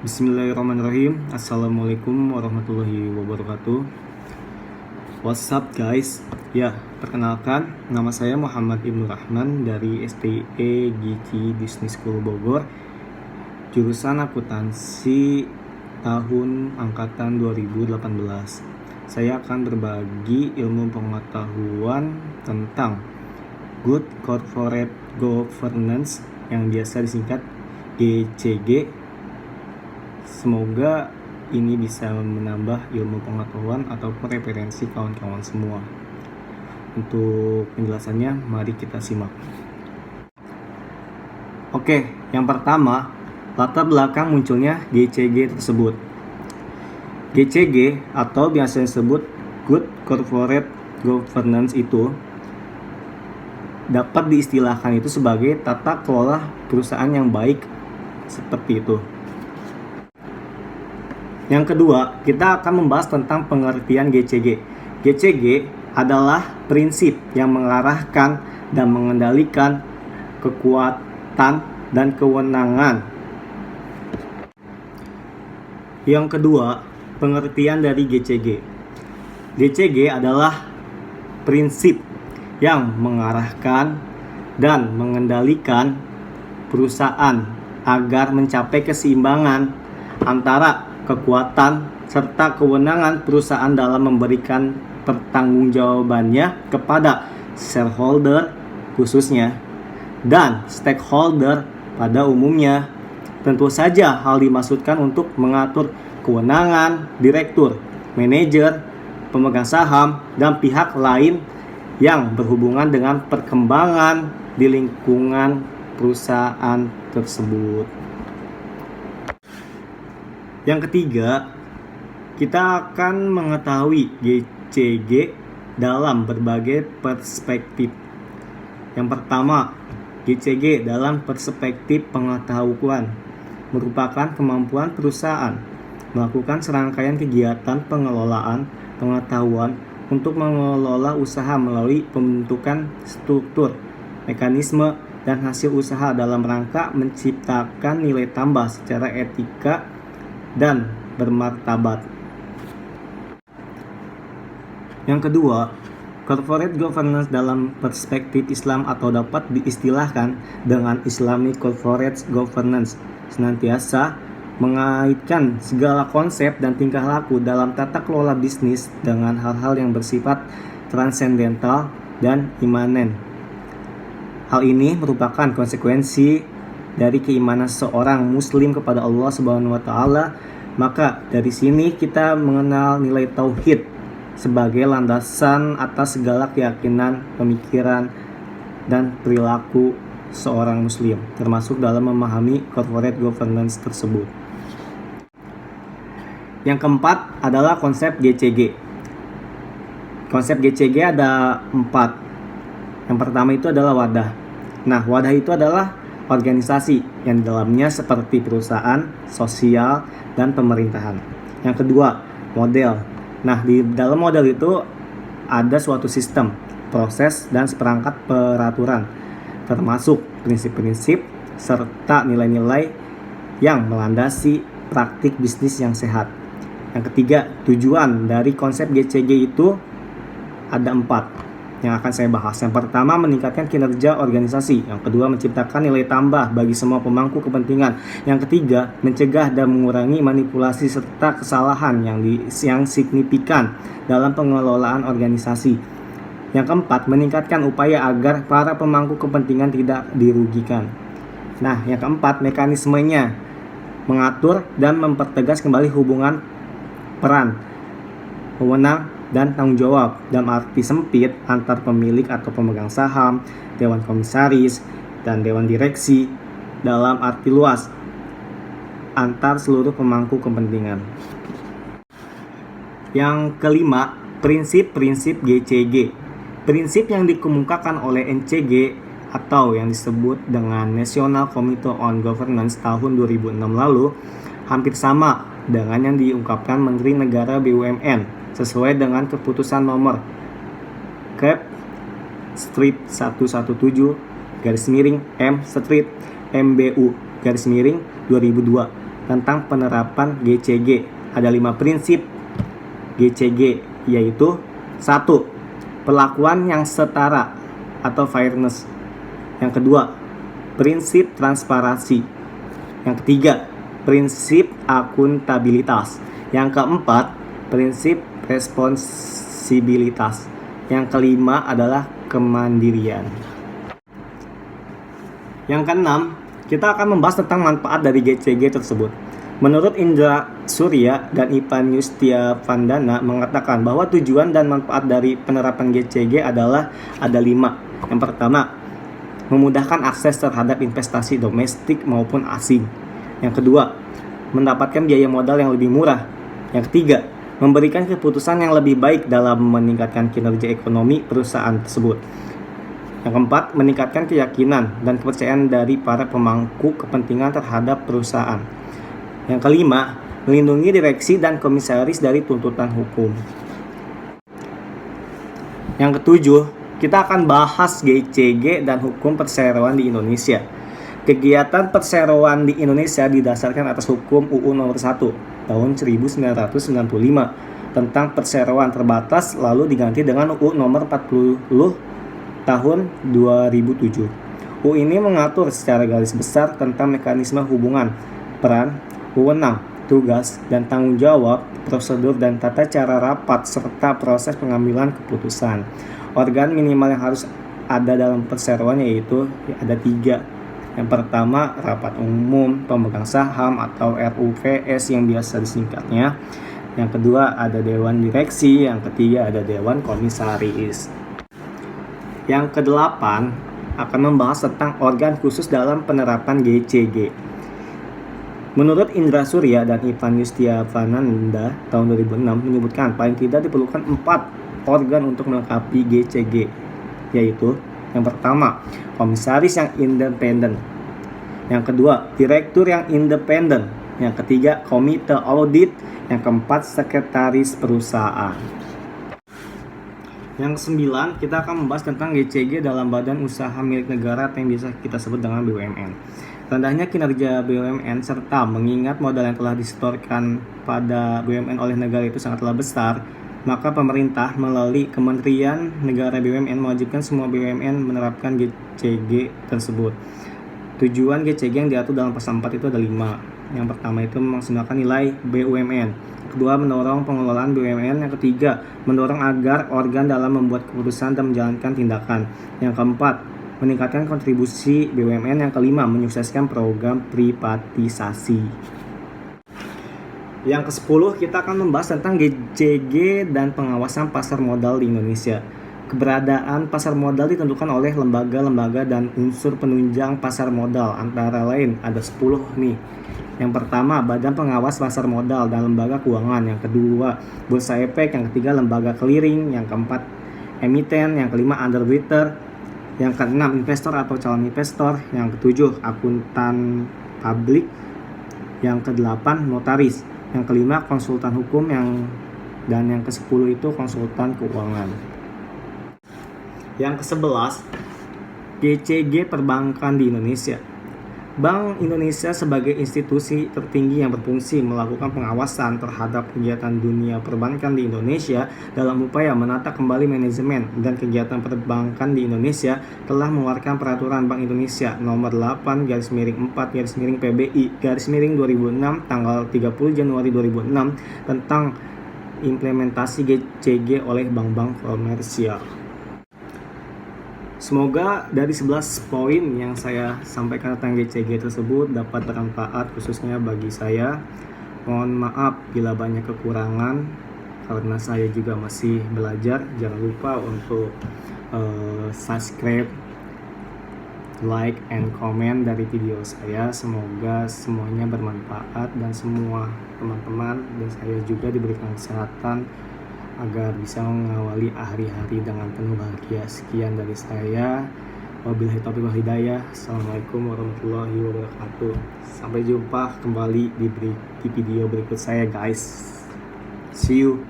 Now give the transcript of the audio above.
Bismillahirrahmanirrahim. Assalamualaikum warahmatullahi wabarakatuh. What's up guys? Ya, perkenalkan, nama saya Muhammad Ibnu Rahman dari STIE GC Business School Bogor, jurusan akuntansi tahun angkatan 2018. Saya akan berbagi ilmu pengetahuan tentang Good Corporate Governance yang biasa disingkat GCG. Semoga ini bisa menambah ilmu pengetahuan ataupun referensi kawan-kawan semua. Untuk penjelasannya, mari kita simak. Oke, yang pertama, latar belakang munculnya GCG tersebut. GCG atau biasa disebut Good Corporate Governance itu dapat diistilahkan itu sebagai tata kelola perusahaan yang baik, seperti itu. Yang kedua, kita akan membahas tentang pengertian GCG. GCG adalah prinsip yang mengarahkan dan mengendalikan kekuatan dan kewenangan. Yang kedua, pengertian dari GCG. GCG adalah prinsip yang mengarahkan dan mengendalikan perusahaan agar mencapai keseimbangan antara kekuatan serta kewenangan perusahaan dalam memberikan pertanggungjawabannya kepada shareholder khususnya dan stakeholder pada umumnya. Tentu saja hal dimaksudkan untuk mengatur kewenangan direktur, manajer, pemegang saham, dan pihak lain yang berhubungan dengan perkembangan di lingkungan perusahaan tersebut. Yang ketiga, kita akan mengetahui GCG dalam berbagai perspektif. Yang pertama, GCG dalam perspektif pengetahuan merupakan kemampuan perusahaan melakukan serangkaian kegiatan pengelolaan pengetahuan untuk mengelola usaha melalui pembentukan struktur, mekanisme, dan hasil usaha dalam rangka menciptakan nilai tambah secara etika dan bermartabat. Yang kedua, corporate governance dalam perspektif Islam atau dapat diistilahkan dengan Islamic corporate governance senantiasa mengaitkan segala konsep dan tingkah laku dalam tata kelola bisnis dengan hal-hal yang bersifat transendental dan imanen. Hal ini merupakan konsekuensi dari keimanan seorang muslim kepada Allah Subhanahu wa taala. Maka dari sini kita mengenal nilai tauhid sebagai landasan atas segala keyakinan, pemikiran, dan perilaku seorang muslim, termasuk dalam memahami corporate governance tersebut. Yang keempat adalah konsep GCG. Konsep GCG ada 4. Yang pertama itu adalah wadah. Nah, wadah itu adalah organisasi yang di dalamnya seperti perusahaan, sosial, dan pemerintahan. Yang kedua, model. Nah, di dalam model itu ada suatu sistem, proses, dan seperangkat peraturan, termasuk prinsip-prinsip serta nilai-nilai yang melandasi praktik bisnis yang sehat. Yang ketiga, tujuan dari konsep GCG itu ada 4 yang akan saya bahas. Yang pertama, meningkatkan kinerja organisasi. Yang kedua, menciptakan nilai tambah bagi semua pemangku kepentingan. Yang ketiga, mencegah dan mengurangi manipulasi serta kesalahan yang signifikan dalam pengelolaan organisasi. Yang keempat, meningkatkan upaya agar para pemangku kepentingan tidak dirugikan. Nah, yang keempat, mekanismenya mengatur dan mempertegas kembali hubungan peran, wewenang, dan tanggung jawab dalam arti sempit antar pemilik atau pemegang saham, dewan komisaris, dan dewan direksi dalam arti luas antar seluruh pemangku kepentingan. Yang kelima, prinsip-prinsip GCG. Prinsip yang dikemukakan oleh NCG atau yang disebut dengan National Committee on Governance tahun 2006 lalu hampir sama dengan yang diungkapkan Menteri Negara BUMN sesuai dengan keputusan nomor Kep/117/M/MBU/2002 tentang penerapan GCG. Ada 5 prinsip GCG, yaitu 1. Perlakuan yang setara atau fairness. Yang kedua, prinsip transparansi. Yang ketiga, prinsip akuntabilitas. Yang keempat, prinsip responsibilitas. Yang kelima adalah kemandirian. Yang keenam, kita akan membahas tentang manfaat dari GCG tersebut. Menurut Indra Surya dan Ipan Yustiavandana mengatakan bahwa tujuan dan manfaat dari penerapan GCG adalah ada 5. Yang pertama, memudahkan akses terhadap investasi domestik maupun asing. Yang kedua, mendapatkan biaya modal yang lebih murah. Yang ketiga, memberikan keputusan yang lebih baik dalam meningkatkan kinerja ekonomi perusahaan tersebut. Yang keempat, meningkatkan keyakinan dan kepercayaan dari para pemangku kepentingan terhadap perusahaan. Yang kelima, melindungi direksi dan komisaris dari tuntutan hukum. Yang ketujuh, kita akan bahas GCG dan hukum perseroan di Indonesia. Kegiatan perseroan di Indonesia didasarkan atas hukum UU nomor 1 tahun 1995 tentang perseroan terbatas, lalu diganti dengan UU nomor 40 tahun 2007. UU ini mengatur secara garis besar tentang mekanisme hubungan, peran, wewenang, tugas, dan tanggung jawab, prosedur dan tata cara rapat, serta proses pengambilan keputusan. Organ minimal yang harus ada dalam perseroan yaitu ada 3. Yang pertama, rapat umum pemegang saham atau RUPS yang biasa disingkatnya. Yang kedua, ada dewan direksi. Yang ketiga, ada dewan komisaris. Yang kedelapan akan membahas tentang organ khusus dalam penerapan GCG. Menurut Indra Surya dan Ipan Yustiavandana tahun 2006 menyebutkan paling tidak diperlukan 4 organ untuk melengkapi GCG, yaitu yang pertama, komisaris yang independen. Yang kedua, direktur yang independen. Yang ketiga, komite audit. Yang keempat, sekretaris perusahaan. Yang kesembilan, kita akan membahas tentang GCG dalam badan usaha milik negara atau yang bisa kita sebut dengan BUMN. Rendahnya kinerja BUMN serta mengingat modal yang telah disetorkan pada BUMN oleh negara itu sangatlah besar, maka pemerintah melalui Kementerian Negara BUMN mewajibkan semua BUMN menerapkan GCG tersebut. Tujuan GCG yang diatur dalam pasal 4 itu ada 5. Yang pertama itu memaksimalkan nilai BUMN. Kedua, mendorong pengelolaan BUMN. Yang ketiga, mendorong agar organ dalam membuat keputusan dan menjalankan tindakan. Yang keempat, meningkatkan kontribusi BUMN. Yang kelima, menyukseskan program privatisasi. Yang ke-10, kita akan membahas tentang GCG dan pengawasan pasar modal di Indonesia. Keberadaan pasar modal ditentukan oleh lembaga-lembaga dan unsur penunjang pasar modal, antara lain ada 10 nih. Yang pertama, Badan Pengawas Pasar Modal dan Lembaga Keuangan. Yang kedua, Bursa Efek. Yang ketiga, Lembaga Clearing. Yang keempat, Emiten. Yang kelima, Underwriter. Yang keenam, investor atau calon investor. Yang ketujuh, akuntan publik. Yang kedelapan, notaris. Yang kelima, konsultan hukum. Dan yang ke-10 itu konsultan keuangan. Yang ke-11, GCG perbankan di Indonesia. Bank Indonesia sebagai institusi tertinggi yang berfungsi melakukan pengawasan terhadap kegiatan dunia perbankan di Indonesia dalam upaya menata kembali manajemen dan kegiatan perbankan di Indonesia telah mengeluarkan Peraturan Bank Indonesia Nomor 8/4/PBI/2006 tanggal 30 Januari 2006 tentang implementasi GCG oleh bank-bank komersial. Semoga dari 11 poin yang saya sampaikan tentang GCG tersebut dapat bermanfaat khususnya bagi saya. Mohon maaf bila banyak kekurangan karena saya juga masih belajar. Jangan lupa untuk subscribe, like, and comment dari video saya. Semoga semuanya bermanfaat dan semua teman-teman dan saya juga diberikan kesehatan agar bisa mengawali hari-hari dengan penuh bahagia. Sekian dari saya. Wabillahi taufiq wal hidayah. Assalamualaikum warahmatullahi wabarakatuh. Sampai jumpa kembali di video berikut saya, guys. See you.